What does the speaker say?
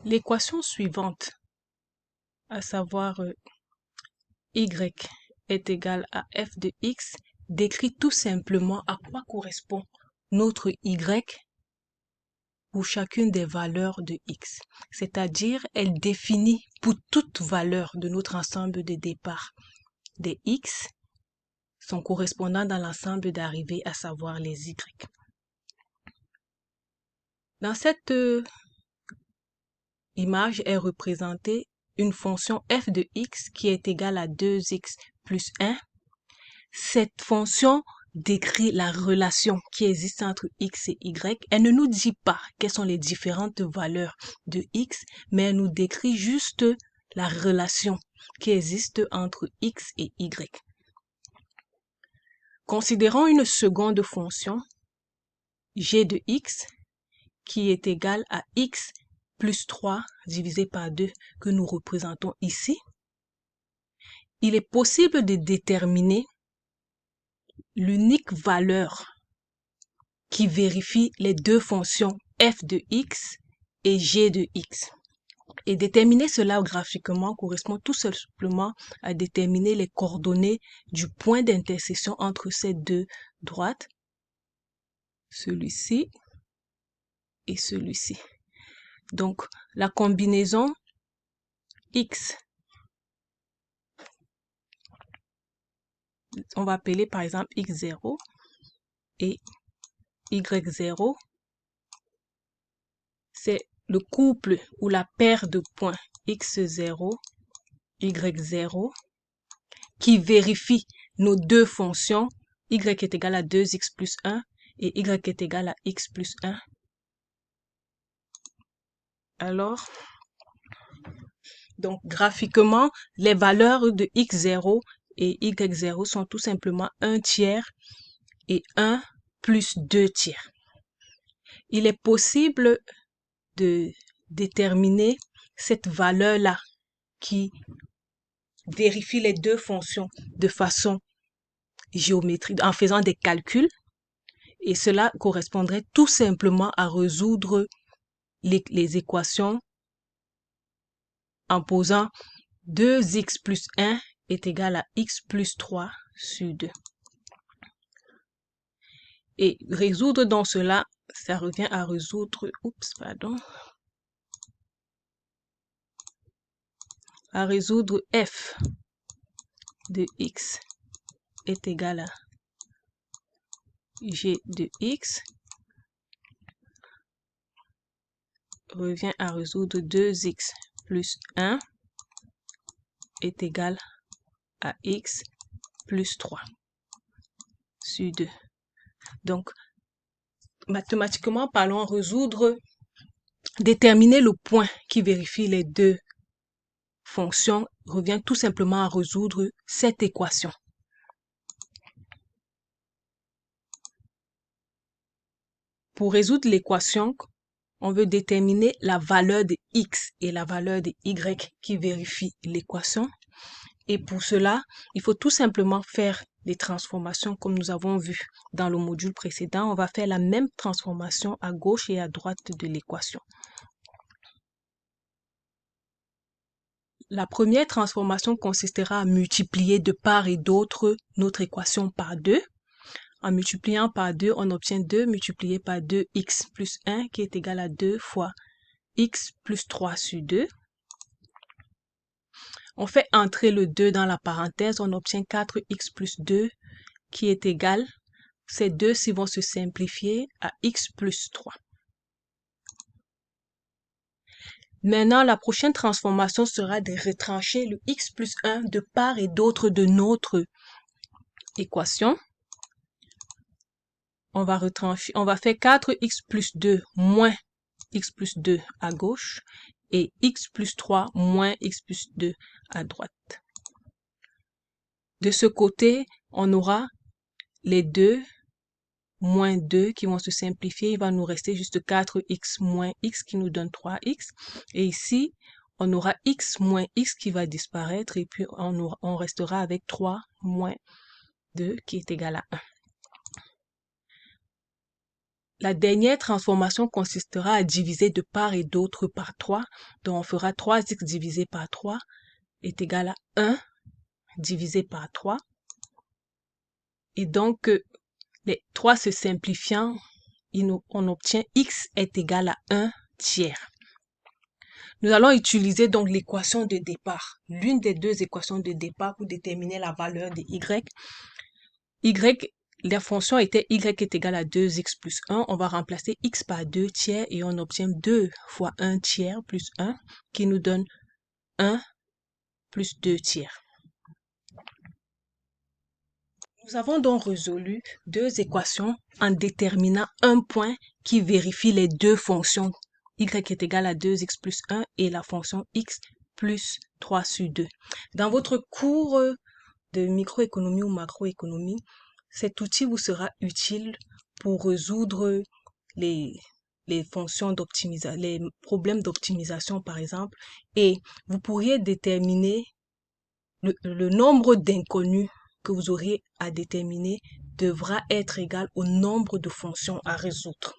L'équation suivante, à savoir y est égal à f de x, décrit tout simplement à quoi correspond notre y pour chacune des valeurs de x. C'est-à-dire, elle définit pour toute valeur de notre ensemble de départ des x son correspondant dans l'ensemble d'arrivée, à savoir les y. Dans cette image est représentée une fonction f de x qui est égale à 2x plus 1. Cette fonction décrit la relation qui existe entre x et y. Elle ne nous dit pas quelles sont les différentes valeurs de x, mais elle nous décrit juste la relation qui existe entre x et y. Considérons une seconde fonction, g de x, qui est égale à x plus 3 divisé par 2 que nous représentons ici. Il est possible de déterminer l'unique valeur qui vérifie les deux fonctions f de x et g de x. Et déterminer cela graphiquement correspond tout simplement à déterminer les coordonnées du point d'intersection entre ces deux droites, celui-ci et celui-ci. Donc, la combinaison x, on va appeler par exemple x0 et y0, c'est le couple ou la paire de points x0, y0 qui vérifie nos deux fonctions, y est égal à 2x plus 1 et y est égal à x plus 1. Alors, donc graphiquement, les valeurs de x0 et y0 sont tout simplement 1 tiers et 1 plus 2 tiers. Il est possible de déterminer cette valeur-là qui vérifie les deux fonctions de façon géométrique, en faisant des calculs, et cela correspondrait tout simplement à résoudre les équations en posant 2x plus 1 est égal à x plus 3 sur 2. Et résoudre dans cela, ça revient à résoudre, à résoudre f de x est égal à g de x, revient à résoudre 2x plus 1 est égal à x plus 3 sur 2. Donc, mathématiquement parlant, déterminer le point qui vérifie les deux fonctions revient tout simplement à résoudre cette équation. Pour résoudre l'équation, on veut déterminer la valeur de x et la valeur de y qui vérifie l'équation. Et pour cela, il faut tout simplement faire des transformations comme nous avons vu dans le module précédent. On va faire la même transformation à gauche et à droite de l'équation. La première transformation consistera à multiplier de part et d'autre notre équation par 2. En multipliant par 2, on obtient 2 multiplié par 2x plus 1 qui est égal à 2 fois x plus 3 sur 2. On fait entrer le 2 dans la parenthèse, on obtient 4x plus 2 qui est égal, ces deux-ci vont se simplifier à x plus 3. Maintenant, la prochaine transformation sera de retrancher le x plus 1 de part et d'autre de notre équation. On va faire 4x plus 2 moins x plus 2 à gauche et x plus 3 moins x plus 2 à droite. De ce côté, on aura les 2 moins 2 qui vont se simplifier. Il va nous rester juste 4x moins x qui nous donne 3x. Et ici, on aura x moins x qui va disparaître et puis on restera avec 3 moins 2 qui est égal à 1. La dernière transformation consistera à diviser de part et d'autre par 3. Donc, on fera 3x divisé par 3 est égal à 1 divisé par 3. Et donc, les 3 se simplifiant, on obtient x est égal à 1 tiers. Nous allons utiliser donc l'équation de départ, l'une des deux équations de départ pour déterminer la valeur de y. La fonction était y est égal à 2x plus 1. On va remplacer x par 2 tiers et on obtient 2 fois 1 tiers plus 1 qui nous donne 1 plus 2 tiers. Nous avons donc résolu deux équations en déterminant un point qui vérifie les deux fonctions y est égal à 2x plus 1 et la fonction x plus 3 sur 2. Dans votre cours de microéconomie ou macroéconomie, cet outil vous sera utile pour résoudre les fonctions d'optimisation, les problèmes d'optimisation par exemple, et vous pourriez déterminer le nombre d'inconnus que vous aurez à déterminer devra être égal au nombre de fonctions à résoudre.